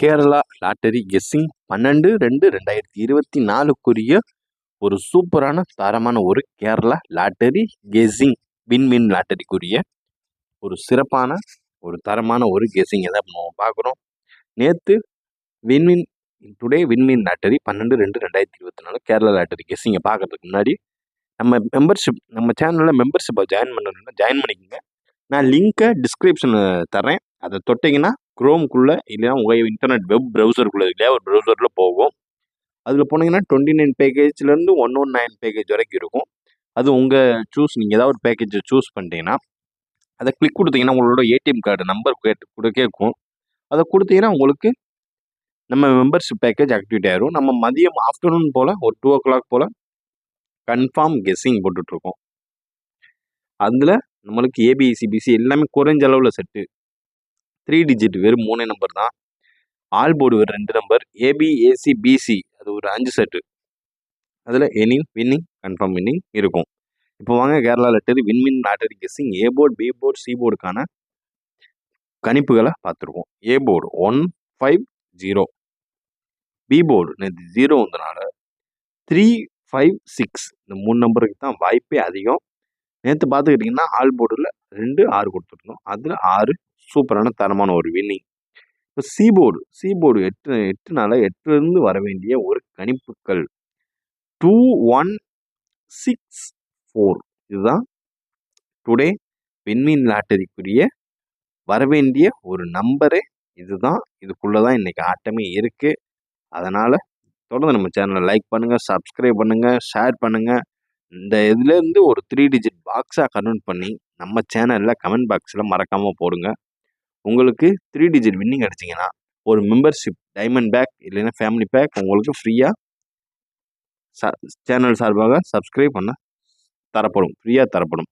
Kerala lottery guessing 12/2/2024 ஒரு சூப்பரான தரமான ஒரு கேரளா லாட்டரி கெஸ்ஸிங் வின்வின் லாட்டரிக்குரிய ஒரு சிறப்பான ஒரு தரமான ஒரு கெஸ்ஸிங்கை தான் நம்ம பார்க்குறோம். நேற்று win win today win win lottery 12/2/2024 Kerala lottery கெஸ்ஸிங்கை பார்க்கறதுக்கு முன்னாடி நம்ம சேனலில் மெம்பர்ஷிப்பை ஜாயின் பண்ணிக்கோங்க. நான் லிங்க்கை டிஸ்கிரிப்ஷனில் தரேன். அதை தொட்டிங்கன்னா குரோம்குள்ளே இல்லைன்னா உங்கள் இன்டர்நெட் வெப் ப்ரௌசருக்குள்ளே இல்லையா ஒரு ப்ரௌசரில் போகும். அதில் போனீங்கன்னா 29 பேக்கேஜ்லேருந்து 119 பேக்கேஜ் வரைக்கும் இருக்கும். அது உங்கள் நீங்கள் ஏதாவது ஒரு பேக்கேஜை சூஸ் பண்ணிட்டீங்கன்னா அதை கிளிக் கொடுத்தீங்கன்னா உங்களோட ஏடிஎம் கார்டு நம்பர் கேட்கும். அதை கொடுத்தீங்கன்னா உங்களுக்கு நம்ம மெம்பர்ஷிப் பேக்கேஜ் ஆக்டிவேட் ஆயிரும். நம்ம மதியம் ஆஃப்டர்நூன் போல் ஒரு 2 o'clock போல் கன்ஃபார்ம் கெஸ்ஸிங் போட்டுட்ருக்கோம். அதில் நம்மளுக்கு ஏபிசிபிசி எல்லாமே குறைஞ்ச அளவில் செட்டு 3 டிஜிட் வெறும் 3 நம்பர் தான். ஆல் போர்டு ஒரு 2 நம்பர், ஏபிஏசிபிசி அது ஒரு 5 செட்டு. அதில் வின்னிங் கன்ஃபார்ம் வின்னிங் இருக்கும். இப்போ வாங்க Kerala lottery win win lottery guessing A board, B board, C போர்டுக்கான கணிப்புகளை பார்த்துருக்கோம். ஏ போர்டு 150, பி போர்டு நேற்று 0 வந்தனால 356 இந்த 3 நம்பருக்கு தான் வாய்ப்பே அதிகம். நேற்று பார்த்துக்கிட்டிங்கன்னா ஆல் போர்டில் 2 6 கொடுத்துருந்தோம். அதில் 6 சூப்பரான தரமான ஒரு வின்னிங். இப்போ சி போர்டு 8 வர வேண்டிய ஒரு கணிப்புகள் 2164 இதுதான் டுடே வின்வின் லாட்டரிக்குரிய வரவேண்டிய ஒரு நம்பரே இதுதான். இதுக்குள்ளதான் இன்னைக்கு ஆட்டமே இருக்கு. அதனால தொடர்ந்து நம்ம சேனலை லைக் பண்ணுங்க, சப்ஸ்கிரைப் பண்ணுங்க, ஷேர் பண்ணுங்க. இந்த இதுலேருந்து ஒரு 3 டிஜிட் பாக்ஸாக கன்வெர்ட் பண்ணி நம்ம சேனலில் கமெண்ட் பாக்ஸில் மறக்காமல் போடுங்க. உங்களுக்கு 3 டிஜிட் வின்னிங் அடிச்சிங்கன்னா ஒரு மெம்பர்ஷிப் டைமண்ட் பேக் இல்லைன்னா ஃபேமிலி பேக் உங்களுக்கு ஃப்ரீயாக சேனல் சார்பாக சப்ஸ்கிரைப் பண்ண ஃப்ரீயாக தரப்படும்.